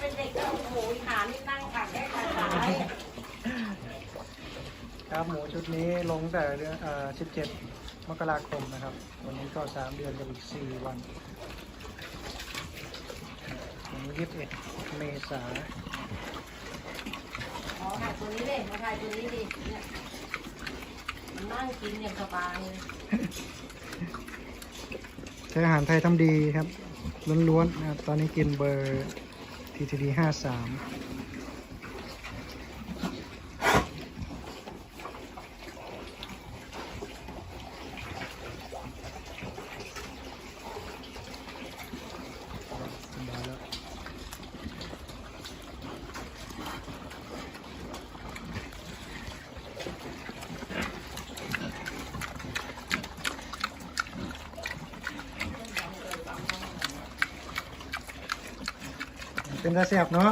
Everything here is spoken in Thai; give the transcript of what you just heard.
เป็นเด็กก็โอ้โหหานี่นั่งขัดได้ขาดาย ครับหมูชุดนี้ลงแต่เดือน17 มกราคมนะครับวันนี้ก็3 เดือนกับอีก4 วันวันนี้21 เมษายน อ๋อถ่ายตัวนี้เลยมาถ่ายตัวนี้ดิเนี่ยนั่งกินอย่างสบาย ใช้อาหารไทยทำดีครับล้วนๆนะครับตอนนี้กินเบอร์ TTD 53เป็นตาแซ่บเนาะ